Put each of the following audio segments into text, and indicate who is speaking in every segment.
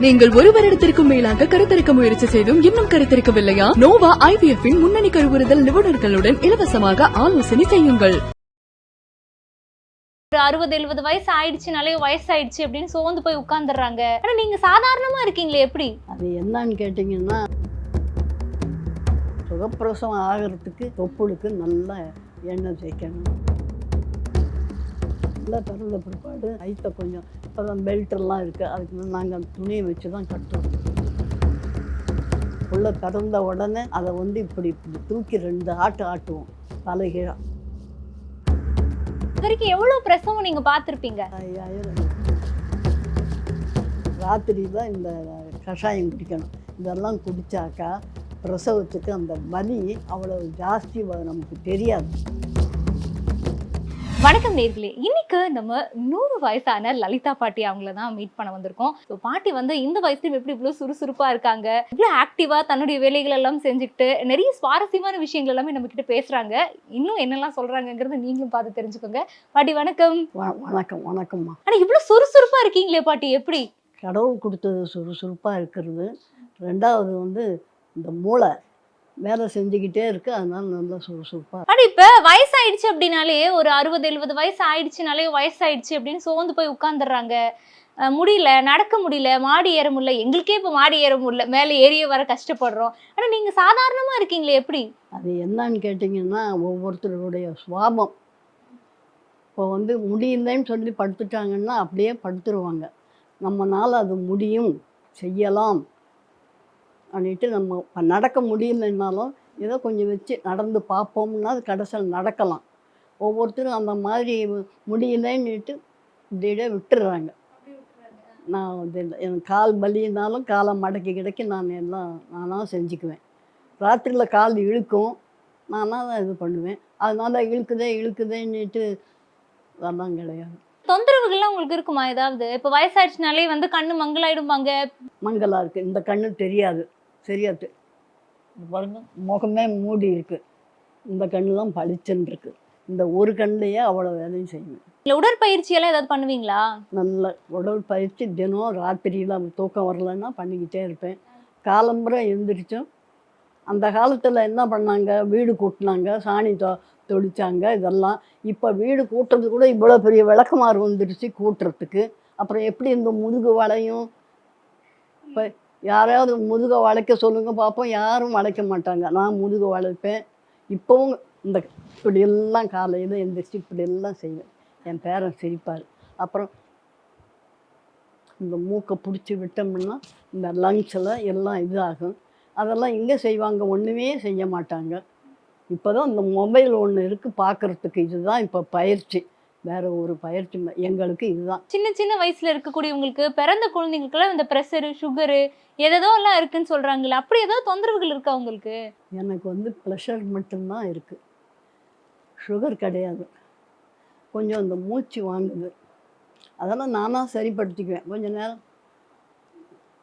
Speaker 1: நீங்கள் ஒரு வருடத்திற்கும் மேலாக கருத்தரிக்க முயற்சி செய்தும் இன்னும் கருத்தரிக்கவில்லையா? நோவா IVF இன் முன்னணி கருவுறுதல் நிபுணர்களுடன் இலவசமாக ஆலோசனை செய்யுங்கள்.
Speaker 2: ஒரு 60-70 வயசு ஆயிடுச்சுனாலே வயசாயிடுச்சு அப்படின்னு சோர்ந்து போய் உட்கார்ந்துடுறாங்க. ஆனா நீங்க சாதாரணமா இருக்கீங்களே, எப்படி?
Speaker 3: அது என்னன்னு கேட்டிங்கன்னா, சுகப்பிரசவம் ஆகிறதுக்கு தொப்புளுக்கு நல்லா எண்ணெய் தேய்க்கணும். நல்லா திறந்த பிற்பாடு கைத்தை கொஞ்சம் இப்போ தான் பெல்ட்டெல்லாம் இருக்குது, அதுக்கு நாங்கள் துணியை வச்சு தான் கட்டுவோம். உள்ள திறந்த உடனே அதை இப்படி இப்படி தூக்கி 2 ஆட்டுவோம் தலைகீழாக.
Speaker 2: இது வரைக்கும் எவ்வளவு பிரசவம் நீங்க பார்த்துருப்பீங்க?
Speaker 3: 5000. ராத்திரி தான் இந்த கஷாயம் குடிக்கணும். இதெல்லாம் குடித்தாக்கா பிரசவத்துக்கு அந்த வலி அவ்வளவு ஜாஸ்தி நமக்கு தெரியாது.
Speaker 2: வணக்கம் நேர்களே, இன்னைக்கு நம்ம 100 வயசான லலிதா பாட்டி அவங்கள தான் மீட் பண்ண வந்திருக்கோம். ஸோ பாட்டி இந்த வயசுலையும் எப்படி இவ்வளோ சுறுசுறுப்பாக இருக்காங்க, இவ்வளோ ஆக்டிவாக தன்னுடைய வேலைகள் எல்லாம் செஞ்சுக்கிட்டு நிறைய சுவாரஸ்யமான விஷயங்கள் எல்லாமே நம்ம கிட்ட பேசுகிறாங்க. இன்னும் என்னெல்லாம் சொல்கிறாங்கிறத நீங்களும் பார்த்து தெரிஞ்சுக்கோங்க. பாட்டி வணக்கம்.
Speaker 3: வணக்கம். வணக்கம்மா.
Speaker 2: ஆனால் இவ்வளோ சுறுசுறுப்பாக இருக்கீங்களே பாட்டி, எப்படி?
Speaker 3: கடவுள் கொடுத்தது சுறுசுறுப்பாக இருக்கிறது. 2வது இந்த மூளை வேலை செஞ்சுக்கிட்டே இருக்கு, அதனால நல்லா சுறுசுறுப்பாக.
Speaker 2: ஆனால் இப்போ வயசாயிடுச்சு அப்படின்னாலே, ஒரு 60-70 வயசு ஆயிடுச்சுனாலே வயசாயிடுச்சு அப்படின்னு சோர்ந்து போய் உட்காந்துடுறாங்க. முடியல, நடக்க முடியல, மாடி ஏற முடியல. எங்களுக்கே இப்போ மாடி ஏற முடியல, மேலே ஏறிய வர கஷ்டப்படுறோம். ஆனால் நீங்கள் சாதாரணமாக இருக்கீங்களே, எப்படி?
Speaker 3: அது என்னன்னு கேட்டிங்கன்னா, ஒவ்வொருத்தருடைய சுவாபம். இப்போ முடியலன்னு சொல்லி படுத்துட்டாங்கன்னா அப்படியே படுத்துருவாங்க. நம்மளால் அது முடியும், செய்யலாம் அப்படின்ட்டு நம்ம நடக்க முடியலைன்னாலும் ஏதோ கொஞ்சம் வச்சு நடந்து பார்ப்போம்னா அது கடைசியில் நடக்கலாம். ஒவ்வொருத்தரும் அந்த மாதிரி முடியலைன்னுட்டு இப்படியே விட்டுடுறாங்க. நான் எனக்கு கால் வலினாலும் காலை மடக்கி கிடக்கி நான் எல்லாம் நானாக செஞ்சுக்குவேன். ராத்திரியில் கால் இழுக்கும், நானாக தான் இது பண்ணுவேன். அதனால் இழுக்குதேன்னுட்டு அதெல்லாம் கிடையாது.
Speaker 2: தொந்தரவுகள்லாம் உங்களுக்கு இருக்குமா ஏதாவது? இப்போ வயசாயிடுச்சுனாலே கண்ணு மங்கலாயிடுவாங்க.
Speaker 3: மங்கலாக இருக்குது, இந்த கண்ணு தெரியாது, சரியாது பாருங்க, முகமே மூடி இருக்குது, இந்த கண்ணு தான் பளிச்சுன்னு இருக்கு. இந்த ஒரு கண்ணுலையே அவ்வளோ வேலையும் செய்வேன்.
Speaker 2: இல்லை, உடற்பயிற்சியெல்லாம் ஏதாவது பண்ணுவீங்களா?
Speaker 3: நல்ல உடற்பயிற்சி தினம் ராத்திரியில் தூக்கம் வரலன்னா பண்ணிக்கிட்டே இருப்பேன். காலம்புரை எழுந்திரிச்சோம். அந்த காலத்தில் என்ன பண்ணாங்க, வீடு கூட்டினாங்க, சாணி தொளிச்சாங்க, இதெல்லாம். இப்போ வீடு கூட்டுறது கூட இவ்வளோ பெரிய விளக்கமாறு வந்துடுச்சு கூட்டுறதுக்கு. அப்புறம் எப்படி இந்த முதுகு வளையும்? இப்போ யாராவது முதுகை வளைக்க சொல்லுங்க பார்ப்போம், யாரும் வளைக்க மாட்டாங்க. நான் முதுகை வளைப்பேன். இப்போவும் இந்த இப்படியெல்லாம் காலையில் எழுந்திரிச்சு இப்படியெல்லாம் செய்வேன். என் பேரன் சிரிப்பார். அப்புறம் இந்த மூக்கை பிடிச்சி விட்டோம்னா இந்த லங்ஸில் எல்லாம் இதாகும். அதெல்லாம் இங்கே செய்வாங்க, ஒன்றுமே செய்ய மாட்டாங்க. இப்போ தான் இந்த மொபைல் ஒன்று இருக்குது பார்க்குறதுக்கு, இதுதான் இப்போ பயிற்சி. வேறு ஒரு பயிற்சி எங்களுக்கு இதுதான்.
Speaker 2: சின்ன சின்ன வயசில் இருக்கக்கூடியவங்களுக்கு, பிறந்த குழந்தைங்களுக்குலாம் இந்த ப்ரெஷரு, சுகரு எதோ எல்லாம் இருக்குன்னு சொல்கிறாங்களே, அப்படி ஏதாவது தொந்தரவுகள் இருக்கா உங்களுக்கு?
Speaker 3: எனக்கு ப்ரெஷர் மட்டும்தான் இருக்குது, சுகர் கிடையாது. கொஞ்சம் இந்த மூச்சு வாங்குது, அதெல்லாம் நானாக சரிப்படுத்திக்குவேன் கொஞ்சம் நேரம்.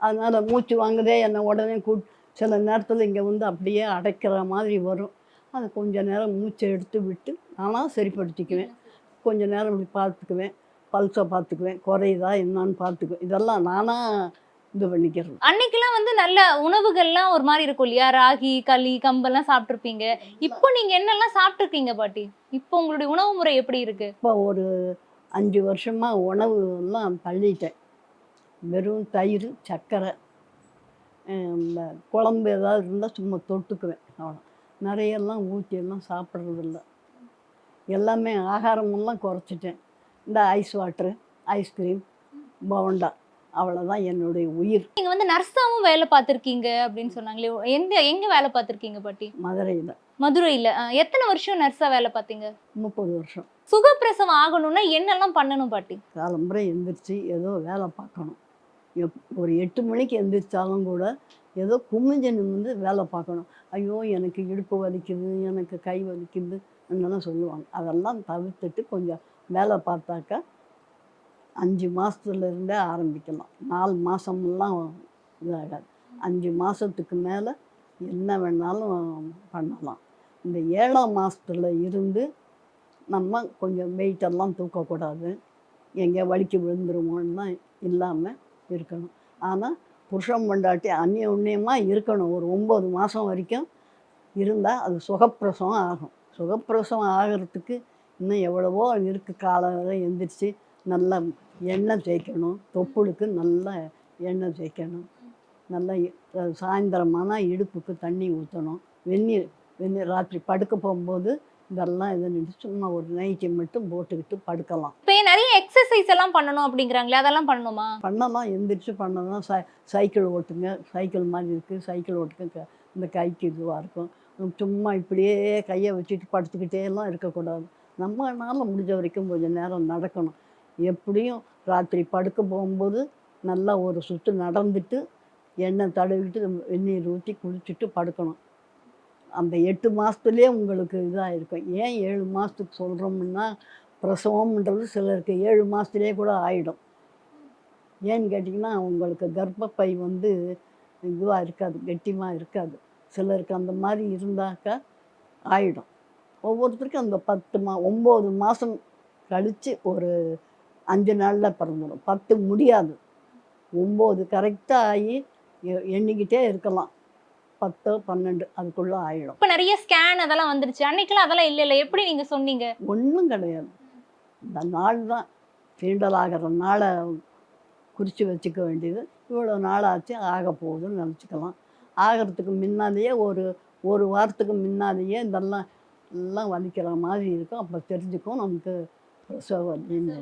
Speaker 3: அதனால் மூச்சு வாங்குதே என்னை உடனே சில நேரத்தில் இங்கே அப்படியே அடைக்கிற மாதிரி வரும். அதை கொஞ்சம் நேரம் மூச்சை எடுத்து விட்டு நானாக சரிப்படுத்திக்குவேன். கொஞ்சம் நேரம் இப்படி பார்த்துக்குவேன், பல்ஸை பார்த்துக்குவேன், குறையுதா என்னான்னு பார்த்துக்குவேன். இதெல்லாம் நானாக இது பண்ணிக்கிறது.
Speaker 2: அன்னைக்கெல்லாம் நல்ல உணவுகள்லாம் ஒரு மாதிரி இருக்கும் இல்லையா? ராகி, களி, கம்பெல்லாம் சாப்பிட்ருப்பீங்க. இப்போ நீங்கள் என்னெல்லாம் சாப்பிட்ருக்கீங்க பாட்டி? இப்போ உங்களுடைய உணவு முறை எப்படி இருக்கு?
Speaker 3: இப்போ ஒரு 5 வருஷமாக உணவு எல்லாம் தள்ளிட்டேன். வெறும் தயிர், சர்க்கரை, இந்த குழம்பு ஏதாவது இருந்தால் சும்மா தொட்டுக்குவேன், அவ்வளோ. நிறையெல்லாம் ஊற்றியெல்லாம் சாப்பிட்றதில்ல. எல்லாமே ஆகாரமெல்லாம் குறைச்சிட்டேன். இந்த ஐஸ் வாட்ரு, ஐஸ்கிரீம், போண்டா, அவ்வளோதான் என்னுடைய உயிர்.
Speaker 2: நீங்கள் நர்ஸாகவும் வேலை பார்த்துருக்கீங்க அப்படின்னு சொன்னாங்களே, எங்கே வேலை பார்த்துருக்கீங்க பாட்டி?
Speaker 3: மதுரையில்.
Speaker 2: மதுரையில் எத்தனை வருஷம் நர்ஸாக வேலை பார்த்தீங்க?
Speaker 3: 30 வருஷம்.
Speaker 2: சுகப்பிரசவம் ஆகணும்னா என்னெல்லாம் பண்ணணும் பாட்டி?
Speaker 3: காலம்புரை எழுந்திரிச்சு ஏதோ வேலை பார்க்கணும். ஒரு 8 மணிக்கு எழுந்திரிச்சாலும் கூட ஏதோ குமிஞ்சு நிமிர்ந்து வேலை பார்க்கணும். ஐயோ எனக்கு இடுப்பு வலிக்குது, எனக்கு கை வலிக்குது என்னெல்லாம் சொல்லுவாங்க. அதெல்லாம் தவிர்த்துட்டு கொஞ்சம் வேலை பார்த்தாக்கா 5 மாதத்துலேருந்தே ஆரம்பிக்கலாம். 4 மாதமெல்லாம் இதாகாது. 5 மாதத்துக்கு மேலே என்ன வேணாலும் பண்ணலாம். இந்த 7ஆம் மாதத்துல இருந்து நம்ம கொஞ்சம் வெயிட்டெல்லாம் தூக்கக்கூடாது, எங்கேயா வலிக்கு விழுந்துருமோன்னா இல்லாமல் இருக்கணும். ஆனால் புருஷன் பொண்டாட்டி அந்நியமாக இருக்கணும். ஒரு 9 மாதம் வரைக்கும் இருந்தால் அது சுகப்பிரசவம் ஆகும். சுகப்பிரசவம் ஆகிறதுக்கு இன்னும் எவ்வளவோ இருக்குது. காலையில் எந்திரிச்சு நல்லா எண்ணெய் தேய்க்கணும், தொப்புளுக்கு நல்லா எண்ணெய் தேய்க்கணும், நல்லா சாயந்தரமானா இடுப்புக்கு தண்ணி ஊற்றணும், வெந்நீர் ராத்திரி படுக்க போகும்போது இதெல்லாம் இது நின்று சும்மா ஒரு நைட்டி மட்டும் போட்டுக்கிட்டு படுக்கலாம்.
Speaker 2: இப்போ நிறைய எக்ஸசைஸ் எல்லாம் பண்ணணும் அப்படிங்கிறாங்களே, அதெல்லாம் பண்ணணுமா?
Speaker 3: பண்ணலாம், எந்திரிச்சு பண்ணலாம். சைக்கிள் ஓட்டுங்க, சைக்கிள் மாதிரி இருக்குது, சைக்கிள் ஓட்டுங்க. இந்த கைக்கு இதுவாக இருக்கும். சும்மா இப்படியே கையை வச்சுட்டு படுத்துக்கிட்டே எல்லாம் இருக்கக்கூடாது. நம்மளால முடிஞ்ச வரைக்கும் கொஞ்சம் நேரம் நடக்கணும். எப்படியும் ராத்திரி படுக்க போகும்போது நல்லா ஒரு சுற்று நடந்துட்டு எண்ணெய் தடவிட்டு வெந்நீர் ஊற்றி குளிச்சுட்டு படுக்கணும். அந்த 8 மாதத்துலேயே உங்களுக்கு இதாக இருக்கும். ஏன் 7 மாதத்துக்கு சொல்கிறோம்னா, பிரசவம்ன்றது சிலருக்கு 7 மாதத்துலேயே கூட ஆகிடும். ஏன்னு கேட்டிங்கன்னா, உங்களுக்கு கர்ப்பப்பை வந்து இதுவாக இருக்காது, கெட்டியமாக இருக்காது. சிலருக்கு அந்த மாதிரி இருந்தாக்கா ஆகிடும். ஒவ்வொருத்தருக்கும் அந்த 9 மாதம் கழித்து ஒரு 5 நாளில் பிறந்துடும். 10 முடியாது, 9 கரெக்டாக ஆகி எண்ணிக்கிட்டே இருக்கலாம். 10 12 அதுக்குள்ளே ஆகிடும்.
Speaker 2: இப்போ நிறைய ஸ்கேன் அதெல்லாம் வந்துருச்சு, அன்னைக்கெல்லாம் அதெல்லாம் இல்லை. எப்படி நீங்கள் சொன்னீங்க?
Speaker 3: ஒன்றும் கிடையாது. இந்த நாள் தான் தீண்டல் ஆகிற நாளை குறித்து வச்சுக்க வேண்டியது. இவ்வளோ நாள் ஆச்சு, ஆக போகுதுன்னு நினச்சிக்கலாம். ஆகிறதுக்கு முன்னாலேயே ஒரு வாரத்துக்கு முன்னாலேயே இதெல்லாம் எல்லாம் வலிக்கிற மாதிரி இருக்கும். அப்போ தெரிஞ்சுக்கும் நமக்கு பிரசவம் அப்படின்னு.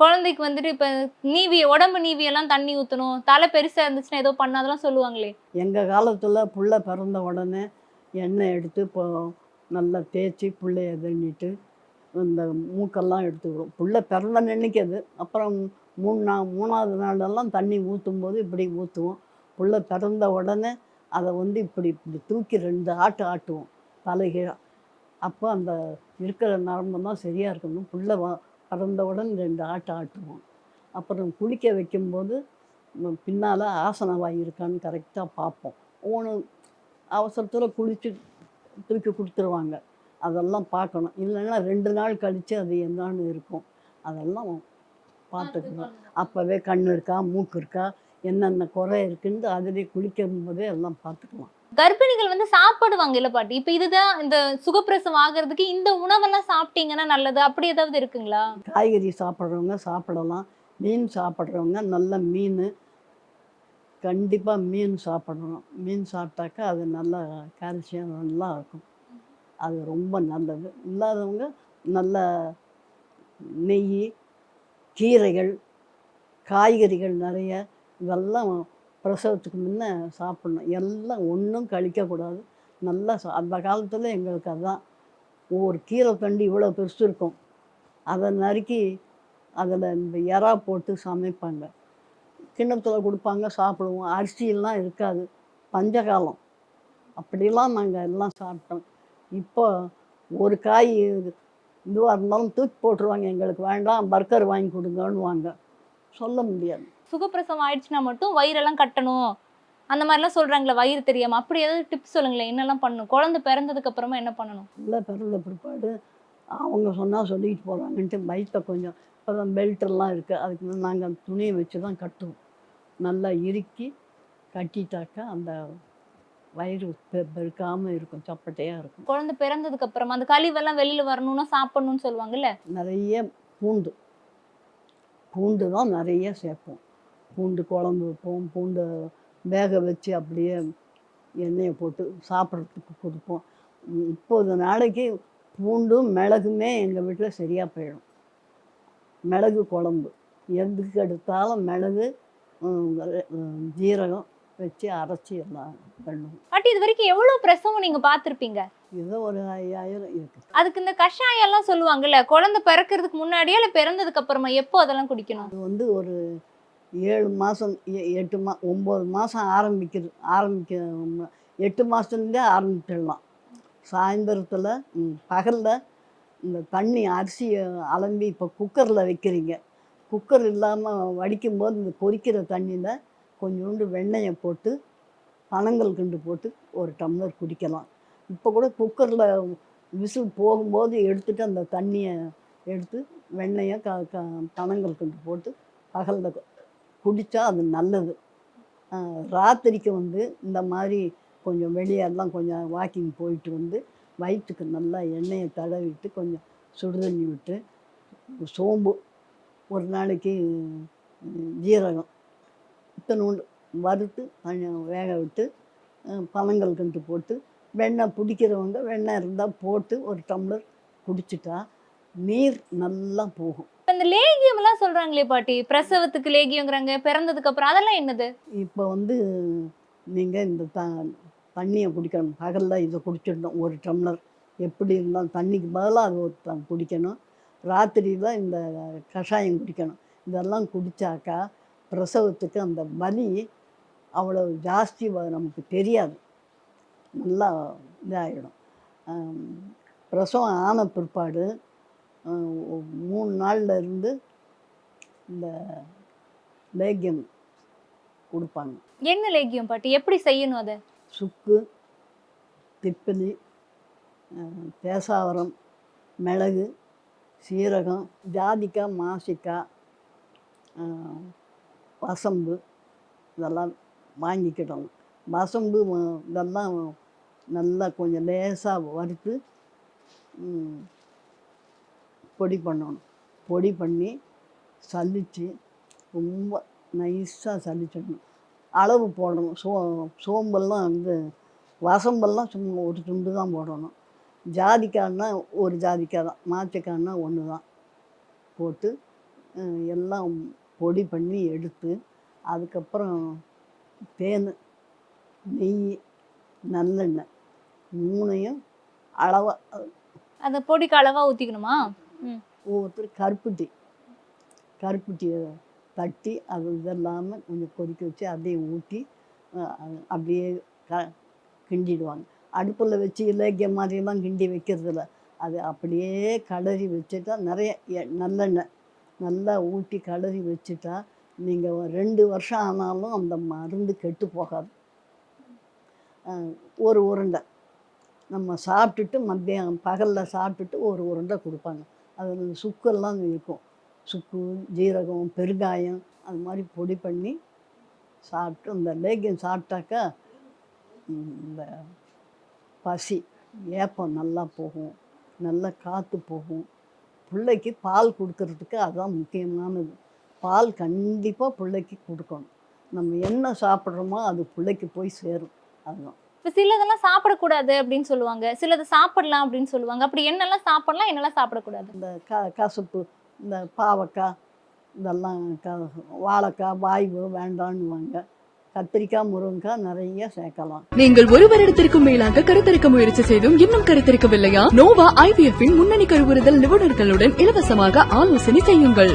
Speaker 2: குழந்தைக்கு வந்துட்டு இப்போ உடம்பு நீவியெல்லாம் தண்ணி ஊற்றணும், தலை பெருசாக இருந்துச்சுன்னா ஏதோ பண்ண அதெல்லாம் சொல்லுவாங்களே.
Speaker 3: எங்கள் காலத்தில் புள்ள பிறந்த உடனே எண்ணெய் எடுத்து இப்போ நல்லா தேய்ச்சி புள்ளைய தண்ணிட்டு இந்த மூக்கெல்லாம் எடுத்துக்கிறோம். புள்ள பிறந்த நினைக்கு அது. அப்புறம் 3ஆவது நாளெல்லாம் தண்ணி ஊற்றும் போது இப்படி ஊற்றுவோம். புள்ள பிறந்த உடனே அதை வந்து இப்படி தூக்கி 2 ஆட்டு ஆட்டுவோம் தலைகீழ. அப்போ அந்த இருக்கிற நரம்பெல்லாம் சரியாக இருக்கணும். புள்ள பிறந்தவுடன் 2 ஆட்டு ஆட்டுவோம். அப்புறம் குளிக்க வைக்கும்போது பின்னால் ஆசன வாய் இருக்கான்னு கரெக்டாக பார்ப்போம். அவசரத்தில் குளித்து தூக்கி கொடுத்துருவாங்க. அதெல்லாம் பார்க்கணும். இல்லைன்னா 2 நாள் கழித்து அது என்னான்னு இருக்கும். அதெல்லாம் பார்த்துக்கணும். அப்போவே கண் இருக்கா, மூக்கு இருக்கா, என்னென்ன குறை இருக்குன்னு அதிலே குளிக்கும் போதே எல்லாம் பார்த்துக்கலாம்.
Speaker 2: கர்ப்பிணிகள் வந்து சாப்பிடுவாங்க இல்லை பாட்டி? இப்போ இதுதான் இந்த சுகப்பிரசவம் ஆகிறதுக்கு இந்த உணவெல்லாம் சாப்பிட்டீங்கன்னா நல்லது, அப்படி ஏதாவது இருக்குங்களா?
Speaker 3: காய்கறி சாப்பிட்றவங்க சாப்பிடலாம். மீன் சாப்பிட்றவங்க நல்ல மீன், கண்டிப்பாக மீன் சாப்பிடணும். மீன் சாப்பிட்டாக்கா அது நல்லா கால்சியம் நல்லா இருக்கும். அது ரொம்ப நல்லது. இல்லாதவங்க நல்ல நெய், கீரைகள், காய்கறிகள் நிறைய இதெல்லாம் பிரசவத்துக்கு முன்ன சாப்பிட்ணும். எல்லாம் ஒன்றும் கழிக்கக்கூடாது. நல்லா அந்த காலத்தில் எங்களுக்கு அதுதான். ஒவ்வொரு கீரை தண்டு இவ்வளோ பெருசு இருக்கும். அதை நறுக்கி அதில் இந்த எறா போட்டு சமைப்பாங்க. கிண்ணத்தில் கொடுப்பாங்க, சாப்பிடுவோம். அரிசியெல்லாம் இருக்காது, பஞ்சகாலம். அப்படிலாம் நாங்கள் எல்லாம் சாப்பிட்டோம். இப்போ ஒரு காய் இதுவாக இருந்தாலும் தூக்கி போட்டுருவாங்க. எங்களுக்கு வேண்டாம், பர்கர் வாங்கி கொடுங்கன்னுவாங்க. சொல்ல முடியாது.
Speaker 2: சுகப்பிரசவம் ஆயிடுச்சுன்னா மட்டும் வயிறெல்லாம் கட்டணும் அந்த மாதிரிலாம் சொல்கிறாங்களே, வயிறு தெரியாமல், அப்படி ஏதாவது டிப்ஸ் சொல்லுங்களேன், என்னெல்லாம் பண்ணணும்? குழந்தை பிறந்ததுக்கு அப்புறமா என்ன பண்ணணும்?
Speaker 3: இல்லை, பிறந்த பிற்பாடு அவங்க சொன்னால் சொல்லிட்டு போகிறாங்கன்ட்டு வயிற்றை கொஞ்சம் இப்போ தான் பெல்ட்டெல்லாம் இருக்குது. அதுக்கு நாங்கள் துணியை வச்சு தான் கட்டுவோம். நல்லா இறுக்கி கட்டிட்டாக்கா அந்த வயிறு பெருக்காமல் இருக்கும், சப்பட்டையாக இருக்கும்.
Speaker 2: குழந்தை பிறந்ததுக்கு அப்புறமா அந்த கழிவெல்லாம் வெளியில் வரணும்னா சாப்பிடணும்னு சொல்லுவாங்கல்ல.
Speaker 3: நிறைய பூண்டு தான் நிறைய சேர்ப்போம். பூண்டு குழம்பு வைப்போம். பூண்டை வேக வச்சு அப்படியே எண்ணெயை போட்டு சாப்பிட்றதுக்கு கொடுப்போம். 30 நாளைக்கு பூண்டும் மிளகுமே எங்கள் வீட்டில் சரியாக போயிடும். மிளகு குழம்பு எதுக்கு எடுத்தாலும் மிளகு, ஜீரகம் வச்சு அரைச்சி எல்லாம் பண்ணுவோம்.
Speaker 2: பாட்டி, இது வரைக்கும் எவ்வளோ பிரசவம் நீங்கள் பார்த்துருப்பீங்க?
Speaker 3: ஏதோ ஒரு 5000 இருக்குது.
Speaker 2: அதுக்கு இந்த கஷாயம் எல்லாம் சொல்லுவாங்கல்ல, குழந்தை பிறக்கிறதுக்கு முன்னாடியே இல்லை பிறந்ததுக்கு அப்புறமா, எப்போ அதெல்லாம் குடிக்கணும்?
Speaker 3: அது வந்து ஒரு 7 மாதம் 9 மாதம் ஆரம்பிக்க 8 மாதத்துலேருந்தே ஆரம்பிச்சிடலாம். சாயந்தரத்தில் பகலில் இந்த தண்ணி அரிசியை அலம்பி இப்போ குக்கரில் வைக்கிறீங்க. குக்கர் இல்லாமல் வடிக்கும்போது இந்த கொதிக்கிற தண்ணியில் கொஞ்சோண்டு வெண்ணெயை போட்டு பனங்கள் கண்டு போட்டு ஒரு டம்ளர் குடிக்கலாம். இப்போ கூட குக்கரில் விசில் போகும்போது எடுத்துகிட்டு அந்த தண்ணியை எடுத்து வெண்ணெயை பனங்கள் கண்டு போட்டு பகலில் குடித்தா அது நல்லது. ராத்திரிக்கு வந்து இந்த மாதிரி கொஞ்சம் வெளியெல்லாம் கொஞ்சம் வாக்கிங் போயிட்டு வந்து வயிற்றுக்கு நல்லா எண்ணெயை தடவிட்டு கொஞ்சம் சுடுதண்ணி விட்டு சோம்பு ஒரு நாளைக்கு ஜீரகம் இத்தனோண்டு வறுத்து கொஞ்சம் வேக விட்டு பனங்கள் கண்டு போட்டு வெண்ணெய் பிடிக்கிறவங்க வெண்ணெய் இருந்தால் போட்டு ஒரு டம்ளர் குடிச்சிட்டா நீர் நல்லா போகும்.
Speaker 2: இந்த லேகியம் எல்லாம் சொல்றாங்களே பாட்டி, பிரசவத்துக்கு லேகியங்கிறாங்க, பிறந்ததுக்கு அப்புறம் அதெல்லாம் என்னது?
Speaker 3: இப்போ வந்து நீங்கள் இந்த தண்ணியை குடிக்கணும். பகலில் இதை குடிச்சிடணும் ஒரு டம்ளர். எப்படி இருந்தாலும் தண்ணிக்கு பதிலாக அது ஒரு குடிக்கணும். ராத்திரியில் இந்த கஷாயம் குடிக்கணும். இதெல்லாம் குடித்தாக்கா பிரசவத்துக்கு அந்த வலி அவ்வளோ ஜாஸ்தி நமக்கு தெரியாது, நல்லா இதாகிடும். பிரசவம் ஆன பிற்பாடு 3 நாள்ல இருந்து இந்த லேகியம் கொடுப்பாங்க.
Speaker 2: என்ன லேகியம் பாட்டி, எப்படி செய்யணும் அதை?
Speaker 3: சுக்கு, திப்பிலி, தேசாவரம், மிளகு, சீரகம், ஜாதிக்காய், மாசிக்காய், வசம்பு இதெல்லாம் வாங்கிக்கிடணும். வசம்பு இதெல்லாம் நல்லா கொஞ்சம் லேசாக வறுத்து பொடி பண்ணணும். பொடி பண்ணி சலித்து ரொம்ப நைஸாக சலிச்சிடணும். அளவு போடணும். சோம்பெல்லாம் வந்து வசம்பெல்லாம் சும்மா ஒரு துண்டு தான் போடணும். ஜாதிக்காய்னா ஒரு ஜாதிக்காய் தான், மாச்சக்காய்னா ஒன்று தான் போட்டு எல்லாம் பொடி பண்ணி எடுத்து அதுக்கப்புறம் தேன், நெய், நல்லெண்ணெய் 3ஐயும் அளவாக
Speaker 2: அந்த பொடிக்கு அளவா ஊற்றிக்கணுமா?
Speaker 3: ஒவ்வொருத்தர் கருப்பட்டியை தட்டி அது இதெல்லாமல் கொஞ்சம் கொதிக்க வச்சு அதையும் ஊற்றி அப்படியே கிண்டிடுவாங்க. அடுப்பில் வச்சு இலக்கிய மாதிரிலாம் கிண்டி வைக்கிறதில்ல, அது அப்படியே கலரி வச்சுட்டா நிறைய நல்லெண்ணெய் நல்லா ஊற்றி கலரி வச்சுட்டா நீங்கள் 2 வருஷம் ஆனாலும் அந்த மருந்து கெட்டு போகாது. ஒரு உருண்டை நம்ம சாப்பிட்டுட்டு மத்தியானம் பகலில் சாப்பிட்டுட்டு ஒரு உருண்டை கொடுப்பாங்க. அது சுக்கெல்லாம் இருக்கும். சுக்கு, ஜீரகம், பெருங்காயம் அது மாதிரி பொடி பண்ணி சாப்பிட்டு இந்த லேகியம் சாப்பிட்டாக்கா இந்த பசி ஏப்பம் நல்லா போகும், நல்லா காற்று போகும். பிள்ளைக்கு பால் கொடுக்கறதுக்கு அதுதான் முக்கியமானது. பால் கண்டிப்பாக பிள்ளைக்கு கொடுக்கணும். நம்ம என்ன சாப்பிட்றோமோ அது பிள்ளைக்கு போய் சேரும். அதுதான்.
Speaker 2: இப்போ சிலதெல்லாம் சாப்பிடக்கூடாது அப்படின்னு சொல்லுவாங்க, சிலது சாப்பிடலாம் அப்படின்னு சொல்லுவாங்க. அப்படி என்னெல்லாம் சாப்பிடலாம், என்னெல்லாம் சாப்பிடக்கூடாது?
Speaker 3: இந்த கசப்பு, இந்த பாவக்காய், இதெல்லாம் வாழைக்காய் வாய்வு வேண்டான்னுவாங்க. கத்திரிக்காய், முருங்கைக்காய் நிறைய சேர்க்கலாம்.
Speaker 1: நீங்கள் 1 வருடத்திற்கும் மேலாக கருத்தரிக்க முயற்சி செய்தும் இன்னும் கருத்தரிக்கவில்லையா? நோவா IVF-இன் முன்னணி கருவுறுதல் நிபுணர்களுடன் இலவசமாக ஆலோசனை செய்யுங்கள்.